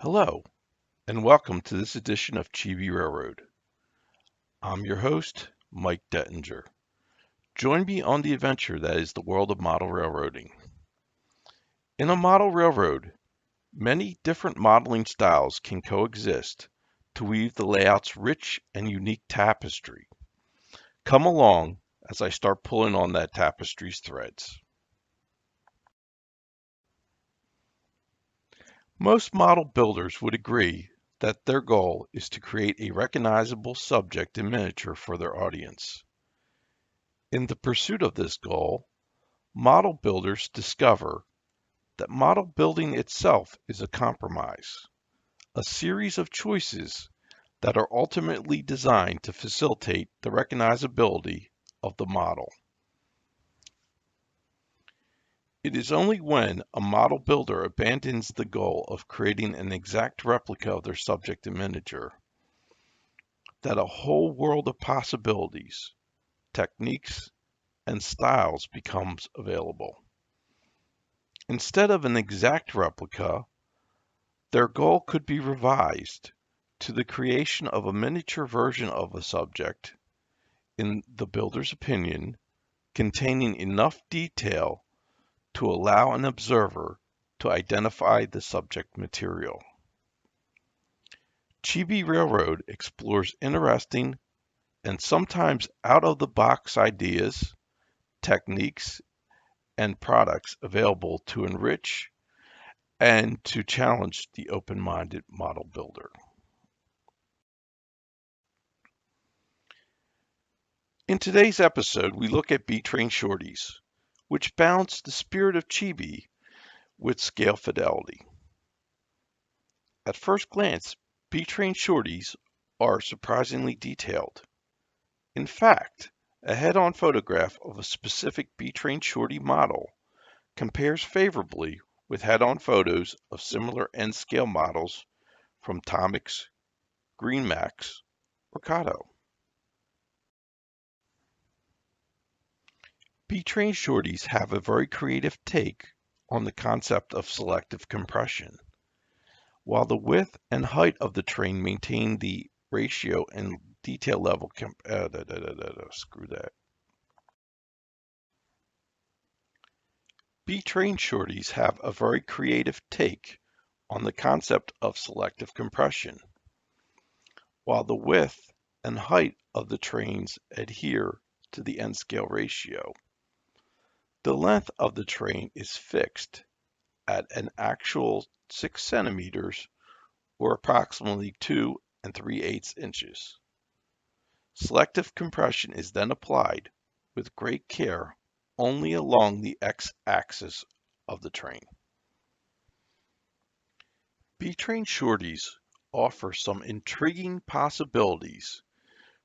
Hello, and welcome to this edition of Chibi Railroad. I'm your host, Mike Dettinger. Join me on the adventure that is the world of model railroading. In a model railroad, many different modeling styles can coexist to weave the layout's rich and unique tapestry. Come along as I start pulling on that tapestry's threads. Most model builders would agree that their goal is to create a recognizable subject in miniature for their audience. In the pursuit of this goal, model builders discover that model building itself is a compromise, a series of choices that are ultimately designed to facilitate the recognizability of the model. It is only when a model builder abandons the goal of creating an exact replica of their subject in miniature that a whole world of possibilities, techniques, and styles becomes available. Instead of an exact replica, their goal could be revised to the creation of a miniature version of a subject, in the builder's opinion, containing enough detail to allow an observer to identify the subject material. Chibi Railroad explores interesting and sometimes out-of-the-box ideas, techniques, and products available to enrich and to challenge the open-minded model builder. In today's episode, we look at B-Train Shorties, which balance the spirit of Chibi with scale fidelity. At first glance, B-Train Shorties are surprisingly detailed. In fact, a head-on photograph of a specific B-Train Shorty model compares favorably with head-on photos of similar N-scale models from Tomix, Greenmax, or Kato. B-Train Shorties have a very creative take on the concept of selective compression. While the width and height of the train maintain the ratio and detail level screw that. B-Train Shorties have a very creative take on the concept of selective compression. While the width and height of the trains adhere to the N-scale ratio, the length of the train is fixed at an actual 6 centimeters or approximately 2 3/8 inches. Selective compression is then applied with great care only along the x-axis of the train. B-Train Shorties offer some intriguing possibilities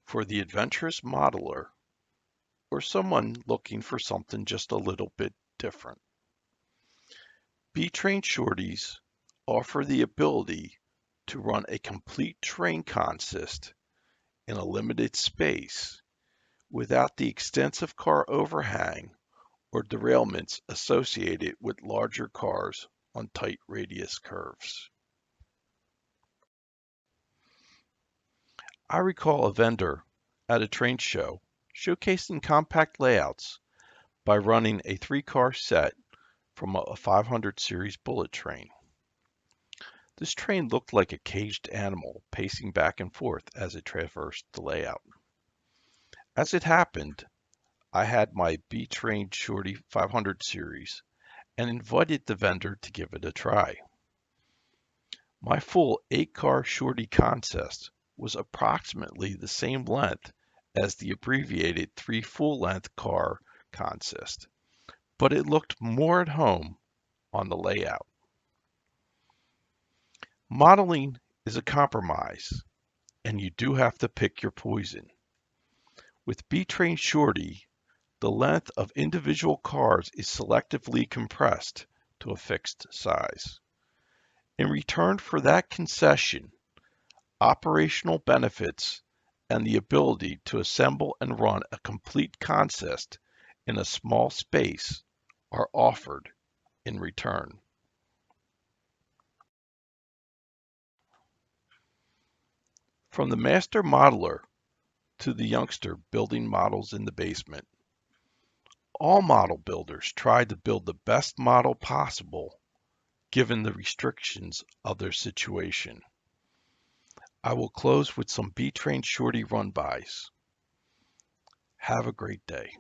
for the adventurous modeler or someone looking for something just a little bit different. B-Train Shorties offer the ability to run a complete train consist in a limited space without the extensive car overhang or derailments associated with larger cars on tight radius curves. I recall a vendor at a train show showcasing compact layouts by running a 3-car set from a 500 series bullet train. This train looked like a caged animal pacing back and forth as it traversed the layout. As it happened, I had my B-Train Shorty 500 series and invited the vendor to give it a try. My full 8-car Shorty consist was approximately the same length as the abbreviated 3 full-length car consist, but it looked more at home on the layout. Modeling is a compromise, and you do have to pick your poison. With B-Train Shorty, the length of individual cars is selectively compressed to a fixed size. In return for that concession, operational benefits and the ability to assemble and run a complete consist in a small space are offered in return. From the master modeler to the youngster building models in the basement, all model builders try to build the best model possible given the restrictions of their situation. I will close with some B-Train Shorty run-bys. Have a great day.